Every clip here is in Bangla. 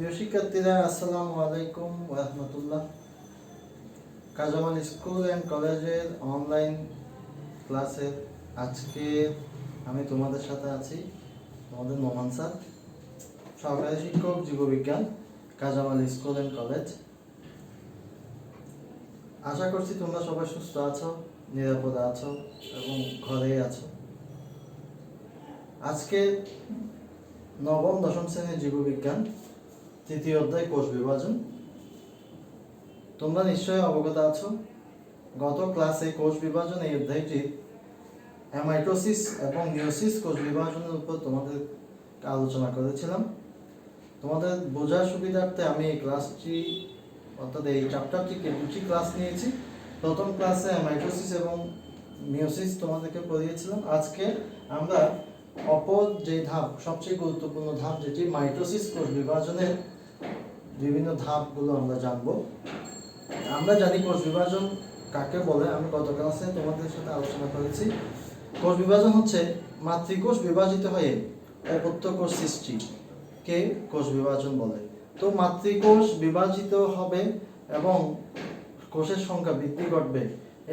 প্রিয় শিক্ষার্থীরা, আসসালামু আলাইকুম ওয়া রাহমাতুল্লাহ। কাজামাল স্কুল অ্যান্ড কলেজের অনলাইন ক্লাসে আজকে আমি তোমাদের সাথে আছি, তোমাদের নোমান স্যার, সহকারী শিক্ষক জীববিজ্ঞান, কাজামাল স্কুল অ্যান্ড কলেজ। আশা করছি তোমরা সবাই সুস্থ আছো, নিরাপদে আছো এবং ঘরেই আছো। আজকে নবম দশম শ্রেণীর জীববিজ্ঞান তৃতীয় অধ্যায় কোষ বিভাজন। তোমরা নিশ্চয়ই অবগত আছো, গত ক্লাসে কোষ বিভাজন এই অধ্যায়টির অ্যামাইটোসিস এবং মিওসিস কোষ বিভাজনের উপর তোমাদের আলোচনা করেছিলাম। তোমাদের বোঝার সুবিধার্থে আমি এই ক্লাসটি অর্থাৎ এই চ্যাপ্টারটিকে দুটি ক্লাস নিয়েছি। প্রথম ক্লাসে অ্যামাইটোসিস এবং মিওসিস তোমাদেরকে পড়িয়েছিলাম। আজকে আমরা অপর যে ধাপ, সবচেয়ে গুরুত্বপূর্ণ ধাপ, যেটি মাইটোসিস কোষ বিভাজনের বিভিন্ন ধাপগুলো আমরা জানবো। আমরা জানি কোষ বিভাজন কাকে বলে, আমি গত ক্লাসে তোমাদের সাথে আলোচনা করেছি। কোষ বিভাজন হচ্ছে মাতৃকোষ বিভাজিত হয়ে অপত্য কোষ সৃষ্টিকে কোষ বিভাজন বলে। তো মাতৃকোষ বিভাজিত হবে এবং কোষের সংখ্যা বৃদ্ধি ঘটবে।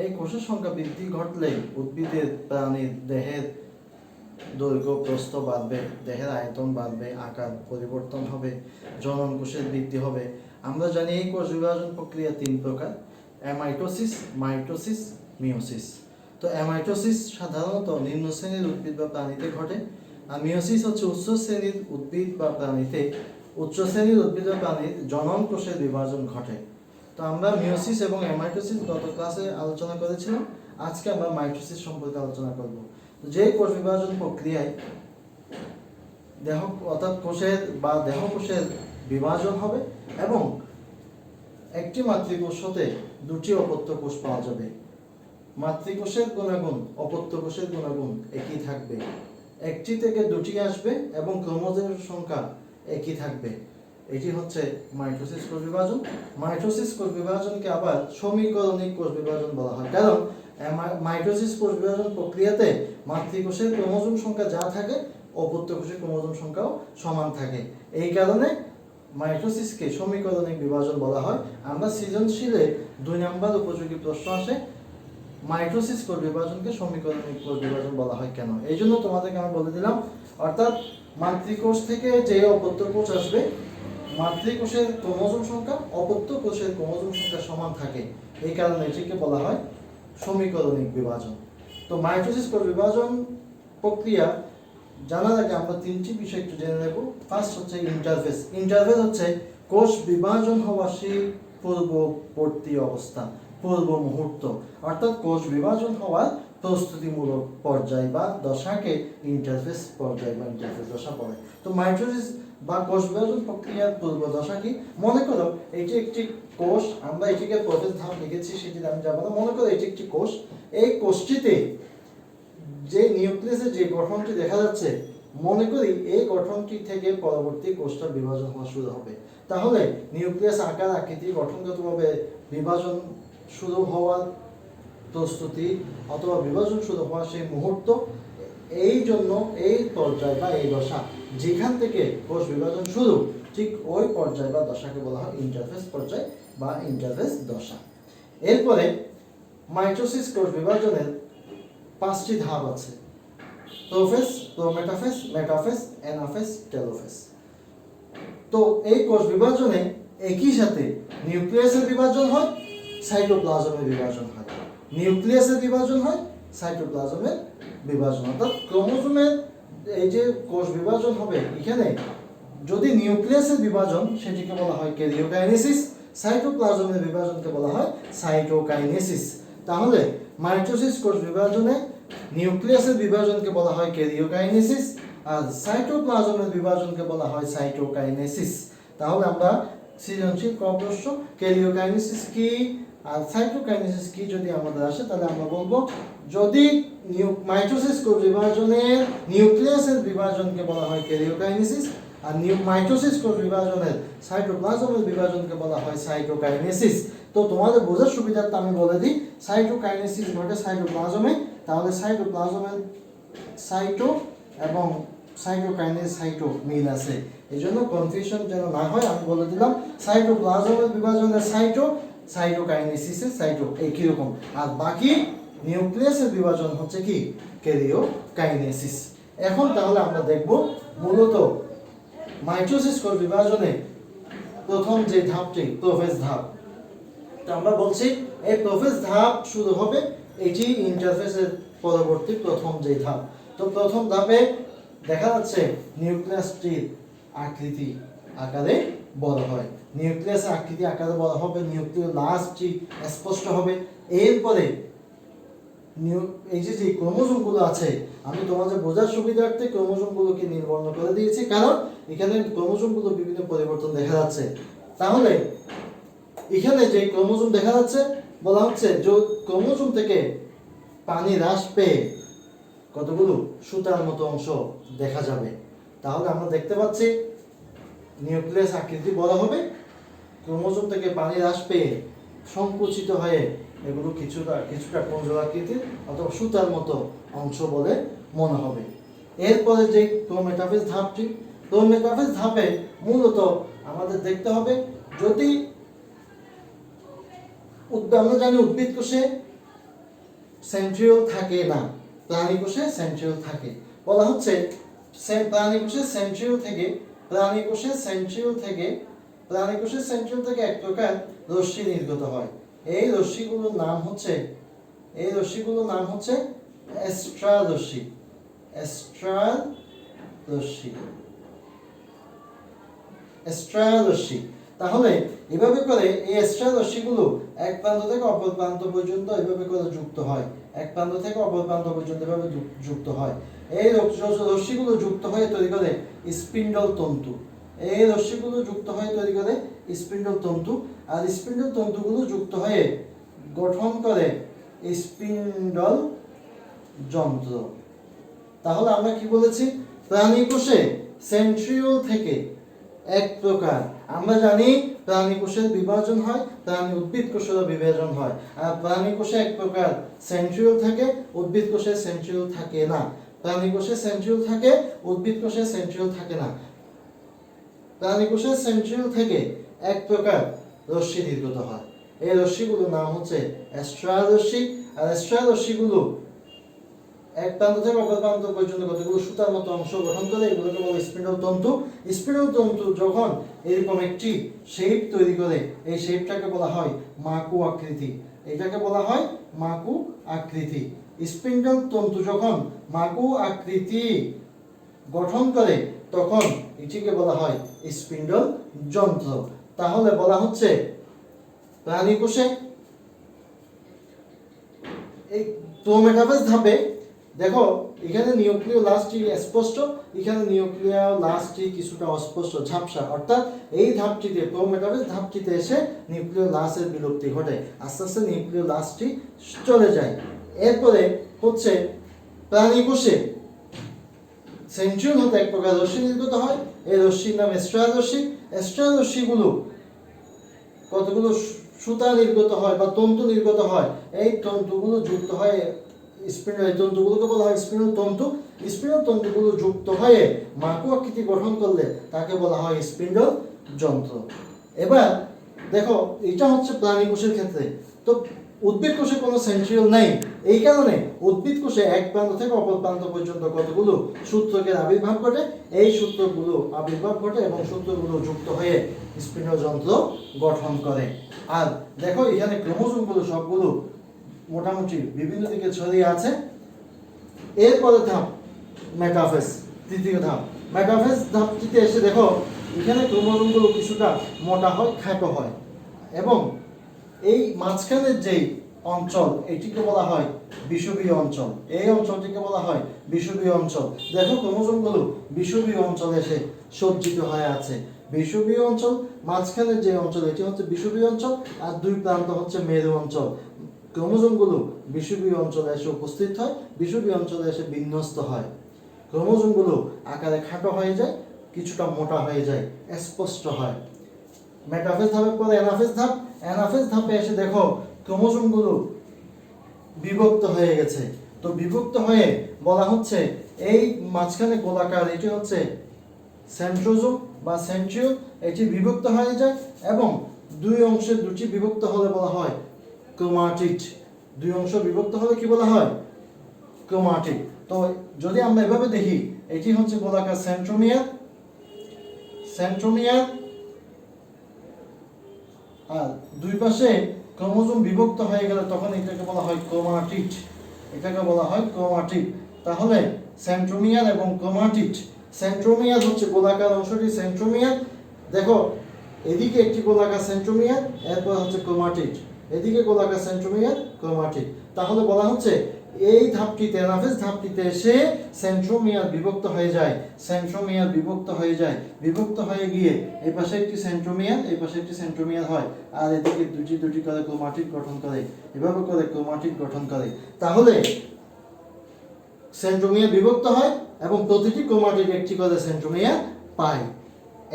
এই কোষের সংখ্যা বৃদ্ধি ঘটলে উদ্ভিদের, প্রাণীর দেহের দৈর্ঘ্য প্রস্থ বাড়বে, দেহের আয়তন বাড়বে, আকার পরিবর্তন হবে, জনন কোষের বৃদ্ধি হবে। আমরা জানি এই কোষ বিভাজন প্রক্রিয়া তিন প্রকার: অ্যামাইটোসিস, মাইটোসিস, মিওসিস। তো অ্যামাইটোসিস সাধারণত নিম্ন শ্রেণীর উদ্ভিদ বা প্রাণীতে ঘটে, আর মিওসিস হচ্ছে উচ্চ শ্রেণীর উদ্ভিদ বা প্রাণীতে উচ্চ শ্রেণীর উদ্ভিদ বা প্রাণীর জনন কোষের বিভাজন ঘটে। তো আমরা মিওসিস এবং অ্যামাইটোসিস গত ক্লাসে আলোচনা করেছিলাম। আজকে আমরা মাইটোসিস সম্পর্কে আলোচনা করব। যে কোষ বিভাজন প্রক্রিয়ায় দেহ অর্থাৎ কোষের বা দেহকোষের বিভাজন হবে এবং একটি মাতৃকোষ হতে দুটি অপত্য কোষ পাওয়া যাবে। মাতৃকোষের গুণাগুণ অপত্য কোষের গুণাগুণ একই থাকবে, একটি থেকে দুটি আসবে এবং ক্রোমোজোমের সংখ্যা একই থাকবে। এটি হচ্ছে মাইটোসিস কোষ বিভাজন। মাইটোসিস কোষ বিভাজনকে আবার সমীকরণিক কোষ বিভাজন বলা হয়, কারণ মাইটোসিস কোষ বিভাজন প্রক্রিয়াতে মাতৃকোষের ক্রোমোজোম সংখ্যা যা থাকে, অপত্য কোষের ক্রোমোজোম সংখ্যাও সমান থাকে। এই কারণে মাইটোসিসকে সমীকরণিক বিভাজন বলা হয়। আমরা সৃজনশীলে 2 নম্বর উপযোগী প্রশ্ন আসে, মাইটোসিস কোষ বিভাজনকে সমীকরণিক কোষ বিভাজন বলা হয় কেন। এই জন্য তোমাদেরকে আমি বলে দিলাম, অর্থাৎ মাতৃকোষ থেকে যে অপত্য কোষ আসবে, মাতৃকোষের ক্রোমোজোম সংখ্যা অপত্য কোষের ক্রোমোজোম সংখ্যা সমান থাকে, এই কারণে এটিকে বলা হয় সমীকরণিক বিভাজন। তো মাইটোসিস কোষ বিভাজন প্রক্রিয়া জানার আগে আমরা তিনটি বিষয় একটু জেনে নেব। ফার্স্ট হচ্ছে ইন্টারফেস। ইন্টারফেস হচ্ছে কোষ বিভাজন হওয়ার সেই পূর্ববর্তী অবস্থা, পূর্ব মুহূর্ত, অর্থাৎ কোষ বিভাজন হওয়ার প্রস্তুতিমূলক পর্যায় বা দশাকে ইন্টারফেস পর্যায় বা ইন্টারফেস দশা বলে। তো মাইটোসিস বা কোষ বিভাজন প্রক্রিয়ার পূর্ব দশা কি? মনে করো এটি একটি কোষ, আমরা এটিকে প্রবেশ ধাপ লিখেছি, সেটি আমি যাব না। মনে করো এটি একটি কোষ, এই কোষটিতে যে নিউক্লিয়াসের যে গঠনটি দেখা যাচ্ছে, মনে করি এই গঠনটি থেকে পরবর্তী কোষটার বিভাজন হওয়া শুরু হবে। তাহলে নিউক্লিয়াস আকার আকৃতি গঠনগতভাবে বিভাজন শুরু হওয়ার প্রস্তুতি অথবা বিভাজন শুরু হওয়ার সেই মুহূর্ত, এই জন্য এই পর্যায় বা এই দশা যেখান থেকে কোষ বিভাজন শুরু, ঠিক ওই পর্যায় বা দশাকে বলা হয় ইন্টারফেস পর্যায় বা ইন্টারফেস দশা। এরপরে মাইটোসিস কোষ বিভাজনের 5টি ধাপ আছে: prophase, prometaphase, metaphase, anaphase, telophase. তো এই কোষ বিভাজনে একই সাথে নিউক্লিয়াসের বিভাজন হয়, সাইটোপ্লাজমের বিভাজন হয়। নিউক্লিয়াসের বিভাজন হয়, সাইটোপ্লাজমের বিভাজন, অর্থাৎ ক্রোমোজোমের এই যে কোষ বিভাজন হবে, এখানে যদি নিউক্লিয়াসের বিভাজন, সেটিকে বলা হয় ক্যারিওকাইনেসিস, সাইটোপ্লাজমের বিভাজনকে বলা হয় সাইটোকাইনেসিস। তাহলে মাইটোসিস কোষ বিভাজনে নিউক্লিয়াসের বিভাজনকে বলা হয় ক্যারিওকাইনেসিস, আর সাইটোপ্লাজমের বিভাজনকে বলা হয় সাইটোকাইনেসিস। তাহলে আমরা সৃজনশীল প্রশ্ন ক্যারিওকাইনেসিস কি আর সাইটোকাইনেসিস কি যদি আমাদের আসে, তাহলে আমরা বলবো, যদি মাইটোসিস কোষ বিভাজনের নিউক্লিয়াসের বিভাজনকে বলা হয় ক্যারিওকাইনেসিস, আর মাইটোসিস কোষ বিভাজনের সাইটোপ্লাজমের বিভাজনকে বলা হয় সাইটোকাইনেসিস। তো তোমাদের বোঝার সুবিধার্থে আমি বলে দিই, সাইটোকাইনেসিস ঘটে সাইটোপ্লাজমে, তাহলে সাইটোপ্লাজমের সাইটো এবং সাইটোকাইনেজ সাইটো মিল আছে, এই জন্য কনফিউশন যেন না হয় আমি বলে দিলাম সাইটোপ্লাজমের বিভাজনের সাইটো, সাইটোকাইনেসিসের সাইটো একই রকম, আর বাকি নিউক্লিয়াসের বিভাজন হচ্ছে কি ক্যারিওকাইনেসিস। এখন তাহলে আমরা দেখব মূলত মাইটোসিস কোষ বিভাজনে প্রথম যে ধাপটি প্রোফেজ ধাপ, তো আমরা বলছি এই প্রোফেজ ধাপ শুরু হবে, এটি ইন্টারফেসের পরবর্তী প্রথম যে ধাপ। তো প্রথম ধাপে দেখা যাচ্ছে নিউক্লিয়াসটির আকৃতি আকারে বড় হয়, নিউক্লিয়াসের আকৃতি আকারে বড় হবে, নিউক্লিওলাসটি স্পষ্ট হবে। এরপরে এই যে ক্রোমোজোমগুলো আছে, আমি তোমাদের বোঝার সুবিধার্থে ক্রোমোজোমগুলোকে নির্বর্ণ করে দিয়েছি, কারণ এখানে ক্রোমোজোমগুলো বিভিন্ন পরিবর্তন দেখা যাচ্ছে। তাহলে এখানে যে ক্রোমোজোম দেখা যাচ্ছে বলা হচ্ছে যে ক্রোমোজোম থেকে পানি হ্রাস পেয়ে কতগুলো সুতার মতো অংশ দেখা যাবে। তাহলে আমরা দেখতে পাচ্ছি নিউক্লিয়াস আকৃতি বড় হবে, ক্রোমোজোম থেকে পানি হ্রাস পেয়ে সংকুচিত হয়ে এগুলো কিছুটা কুঞ্জলাকৃতির অথবা সুতার মতো অংশ বলে মনে হবে। এরপরে যে ক্রোমেটাফেজ ধাপটি, ক্রোমেটাফেজ ধাপে মূলত আমাদের দেখতে হবে যদি আমরা জানি উদ্ভিদ কোষে সেন্ট্রিওল থাকে না, প্রাণী কোষে সেন্ট্রিওল থাকে। বলা হচ্ছে প্রাণী কোষের সেন্ট্রিওল থেকে এক প্রকার রশ্মি নির্গত হয়। এই রশ্মিগুলোর নাম হচ্ছে এস্ট্রাল রশ্মি। তাহলে এভাবে করে এই এস্ট্রাল রশ্মিগুলো এক প্রান্ত থেকে অপর প্রান্ত পর্যন্ত এভাবে করে যুক্ত হয়, যুক্ত হয়। এই রশ্মিগুলো যুক্ত হয়ে তৈরি করে স্পিন্ডল তন্তু, আর স্পিন্ডল তন্তুগুলো যুক্ত হয়ে গঠন করে স্পিন্ডল যন্ত্র। তাহলে আমরা কি বলেছি, প্রাণী কোষে সেন্ট্রিওল থেকে এক প্রকার, আমরা জানি প্রাণী কোষের বিভাজন হয়, উদ্ভিদ কোষেরও বিভাজন হয়, আর প্রাণী কোষে এক প্রকার সেন্ট্রিওল থাকে, উদ্ভিদ কোষে সেন্ট্রিওল থাকে না। প্রাণী কোষে সেন্ট্রিওল থাকে, উদ্ভিদ কোষে সেন্ট্রিওল থাকে না। প্রাণী কোষের সেন্ট্রিওল থেকে এক প্রকার রশ্মি নির্গত হয়, এই রশ্মিগুলোর নাম হচ্ছে এস্ট্রাল রশ্মি। আর এস্ট্রাল রশ্মিগুলো এক প্রান্ত থেকে অপর প্রান্ত পর্যন্ত কতগুলো সুতার মতো অংশ গঠন করে, এগুলোকে বলে স্পিন্ডল তন্তু। স্পিন্ডল তন্তু যখন এরকম একটি শেপ তৈরি করে, এই শেপটাকে বলা হয় মাকু আকৃতি, এটাকে বলা হয় মাকু আকৃতি। স্পিন্ডল তন্তু যখন মাকু আকৃতি গঠন করে তখন এটিকে বলা হয় স্পিন্ডল যন্ত্র। তাহলে বলা হচ্ছে প্রাণী কোষে এই ক্রোমেটাফেজ ধাপে দেখো এখানে নিউক্লিওলাসটি স্পষ্ট, এখানে নিউক্লিওলাসটি কিছুটা অস্পষ্ট, ঝাপসা, অর্থাৎ এই ধাপটিতে ক্রোমেটাফেজ ধাপটিতে এসে নিউক্লিওলাসের বিলুপ্তি ঘটে, আস্তে আস্তে নিউক্লিওলাসটি চলে যায়। এরপরে হচ্ছে প্রাণী কোষে সেন্ট্রিওল হতে এক প্রকার রশ্মি নির্গত হয়, এই রশ্মির নাম এস্ট্রাল রশ্মি। এস্ট্রাল রশ্মিগুলো কতগুলো সুতা নির্গত হয় বা তন্তু নির্গত হয়, এই তন্তুগুলো যুক্ত হয়ে স্পিন্ডল, এই তন্তুগুলোকে বলা হয় স্পিন্ডল তন্তু। স্পিন্ডল তন্তুগুলো যুক্ত হয়ে মাকু আকৃতি গঠন করলে তাকে বলা হয় স্পিন্ডল যন্ত্র। এবার দেখো এটা হচ্ছে প্রাণী কোষের ক্ষেত্রে। তো উদ্ভিদ কোষে কোনো সেন্ট্রিওল নাই, এই কারণে উদ্ভিদ কোষে এক প্রান্ত থেকে অপর প্রান্ত পর্যন্ত কতগুলো সূত্রকের আবির্ভাব ঘটে, এই সূত্রগুলো আবির্ভাব ঘটে এবং সূত্রগুলো যুক্ত হয়ে স্পিন্ডল যন্ত্র গঠন করে। আর দেখো এখানে ক্রোমোজোমগুলো সবগুলো মোটামুটি বিভিন্ন দিকে ছড়িয়ে আছে। এরপরে ধাপ মেটাফেজ, তৃতীয় ধাপ। মেটাফেজ ধাপটিতে এসে দেখো এখানে ক্রোমোজোমগুলো কিছুটা মোটা হয়, খাটো হয়, এবং এই মাঝখানের যেই অঞ্চল এটিকে বলা হয় বিষুবীয় অঞ্চল, এই অঞ্চলটিকে বলা হয় বিষুবীয় অঞ্চল। দেখো ক্রোমোজোমগুলো বিষুবীয় অঞ্চলে এসে সজ্জিত হয়ে আছে। বিষুবীয় অঞ্চল, মাঝখানের যে অঞ্চল এটি হচ্ছে বিষুবীয় অঞ্চল, আর দুই প্রান্ত হচ্ছে মেরু অঞ্চল। ক্রোমোজোমগুলো বিষুবীয় অঞ্চলে এসে উপস্থিত হয়, বিষুবীয় অঞ্চলে এসে বিন্যস্ত হয়। ক্রোমোজোমগুলো আকারে খাটো হয়ে যায়, কিছুটা মোটা হয়ে যায়, স্পষ্ট হয়। মেটাফেজ ধাপের পরে অ্যানাফেজ ধাপ। অ্যানাফেজ ধাপে এসে দেখো ক্রোমোজোমগুলো বিভক্ত হয়ে গেছে। তো বিভক্ত হয়ে বলা হচ্ছে এই মাঝখানে গোলাকার এটি হচ্ছে সেন্ট্রোজোম বা সেন্ট্রিওল, এটি বিভক্ত হয়ে যায় এবং দুই অংশে দুটি বিভক্ত হলে বলা হয় ক্রোমাটিড। দুই অংশ বিভক্ত হলে কি বলা হয়? ক্রোমাটিড। তো যদি আমরা এভাবে দেখি, এটি হচ্ছে গোলাকার সেন্ট্রোমিয়ার, আর দুই পাশে ক্রোমোজোম বিভক্ত হয়ে গেলে তখন এটাকে বলা হয় ক্রোমাটিড, তাহলে সেন্ট্রোমিয়ার এবং ক্রোমাটিড। সেন্ট্রোমিয়ার হচ্ছে গোলাকার অংশটি সেন্ট্রোমিয়ার, দেখো এদিকে একটি গোলাকার সেন্ট্রোমিয়ার, এরপর হচ্ছে ক্রোমাটিড, এদিকে গোলাকার সেন্ট্রোমিয়ার, ক্রোমাটিড। তাহলে বলা হচ্ছে এই ধাপটিতে, অ্যানাফেজ ধাপটিতে এসে সেন্ট্রোমিয়ার বিভক্ত হয়ে যায়, বিভক্ত হয়ে গিয়ে এই পাশে একটি সেন্ট্রোমিয়ার, এই পাশে একটি সেন্ট্রোমিয়ার হয়, আর এদিকে দুটি করে ক্রোমাটিড গঠন করে, এভাবে করে ক্রোমাটিড গঠন করে। তাহলে সেন্ট্রোমিয়ার বিভক্ত হয় এবং প্রতিটি ক্রোমাটিড একটি করে সেন্ট্রোমিয়ার পায়।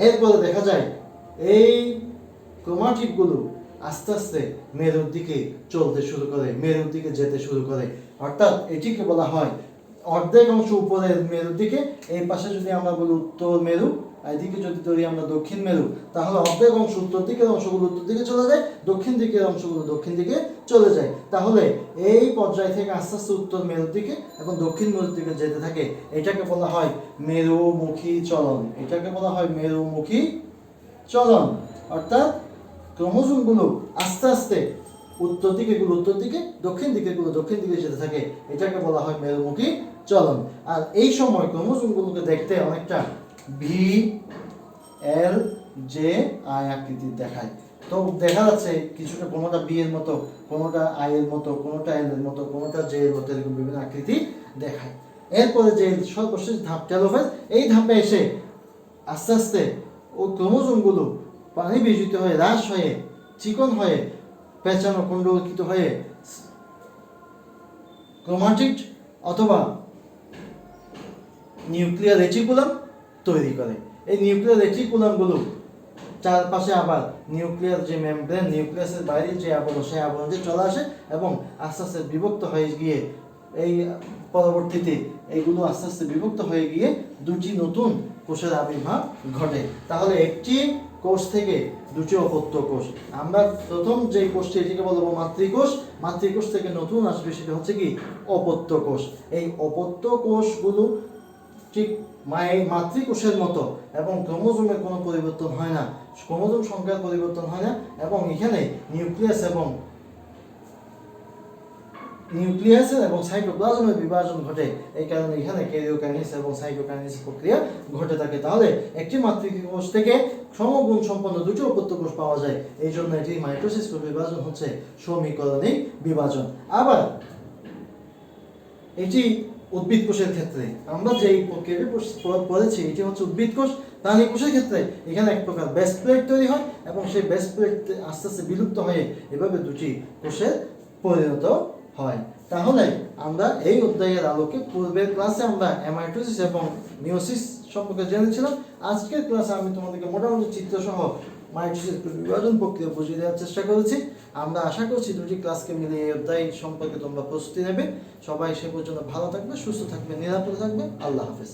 এরপরে দেখা যায় এই ক্রোমাটিডগুলো আস্তে আস্তে মেরুর দিকে চলতে শুরু করে, মেরুর দিকে যেতে শুরু করে, অর্থাৎ এটিকে বলা হয় অর্ধেক অংশ উপরের মেরুর দিকে। এই পাশে যদি আমরা বলি উত্তর মেরু, এদিকে যদি ধরি আমরা দক্ষিণ মেরু, তাহলে অর্ধেক অংশ উত্তর দিকের অংশগুলো উত্তর দিকে চলে যায়, দক্ষিণ দিকের অংশগুলো দক্ষিণ দিকে চলে যায়। তাহলে এই পর্যায় থেকে আস্তে আস্তে উত্তর মেরুর দিকে এবং দক্ষিণ মেরুর দিকে যেতে থাকে। এটাকে বলা হয় মেরুমুখী চলন। অর্থাৎ ক্রোমোজোমগুলো আস্তে আস্তে উত্তর দিকে দক্ষিণ দিকে যেতে থাকে, এটাকে বলা হয় মেরুমুখী চলন। আর এই সময় ক্রোমোজোমগুলোকে দেখতে অনেকটা ভি এল জে আই আকৃতির দেখায়। তো দেখা যাচ্ছে কিছুটা কোনোটা বি এর মতো, কোনোটা আই এর মতো, কোনোটা এল এর মতো, কোনোটা জে এর মতো, এরকম বিভিন্ন আকৃতি দেখায়। এরপরে যে সর্বশেষ ধাপ টেলোফেজ, এই ধাপে এসে আস্তে আস্তে ওই ক্রোমোজোমগুলো পানি বিজিত হয়ে, হ্রাস হয়ে, চিকন হয়ে, পেঁচানো কুণ্ডলিত হয়ে ক্রোমাটিড অথবা নিউক্লিয়ার রেটিকুলাম তৈরি করে। এই নিউক্লিয়ার রেটিকুলামগুলো চারপাশে আবার নিউক্লিয়ার যে মেমব্রেন, নিউক্লিয়াসের বাইরে যে আবরণ, সেই আবরণে চলে আসে এবং আস্তে আস্তে বিভক্ত হয়ে গিয়ে এই পরবর্তীতে এইগুলো আস্তে আস্তে বিভক্ত হয়ে গিয়ে দুটি নতুন কোষের আবির্ভাব ঘটে। তাহলে একটি কোষ থেকে দুটি অপত্য কোষ। আমরা প্রথম যে কোষটি, এটিকে বলবো মাতৃকোষ। মাতৃকোষ থেকে নতুন আসবে সেটা হচ্ছে কি অপত্য কোষ। এই অপত্য কোষগুলো ঠিক মাতৃকোষের মতো এবং ক্রোমোজোমের কোনো পরিবর্তন হয় না, ক্রোমোজোম সংখ্যার পরিবর্তন হয় না, এবং এখানে নিউক্লিয়াসের এবং সাইটোপ্লাজমের বিভাজন ঘটে। এই কারণে এখানে ক্যারিওকাইনেসিস এবং সাইটোকাইনেসিস প্রক্রিয়া ঘটে থাকে। তাহলে একটি মাতৃকোষ থেকে সমগুণ সম্পন্ন দুটি অপত্য কোষ পাওয়া যায়। এই জন্য এটি মাইটোসিস বিভাজন হচ্ছে সমীকরণিক বিভাজন। আবার এটি উদ্ভিদ কোষের ক্ষেত্রে আমরা যে প্রক্রিয়াটি পড়েছি, এটি হচ্ছে উদ্ভিদ কোষ। প্রাণী কোষের ক্ষেত্রে এখানে এক প্রকার বেস প্লেট তৈরি হয় এবং সেই বেস প্লেট আস্তে আস্তে বিলুপ্ত হয়ে এভাবে দুটি কোষে পরিণত হয়। তাহলে আমরা এই অধ্যায়ের আলোকে পূর্বের ক্লাসে আমরা অ্যামাইটোসিস এবং মিওসিস সম্পর্কে জেনেছিলাম। আজকের ক্লাসে আমি তোমাদেরকে মোটামুটি চিত্রসহ মাইটোসিস বিভাজন প্রক্রিয়া বুঝিয়ে দেওয়ার চেষ্টা করেছি। আমরা আশা করছি দুটি ক্লাসকে মিলিয়ে এই অধ্যায় সম্পর্কে তোমরা প্রস্তুতি নেবে। সবাই সে পর্যন্ত ভালো থাকবে, সুস্থ থাকবে, নিরাপদে থাকবে। আল্লাহ হাফেজ।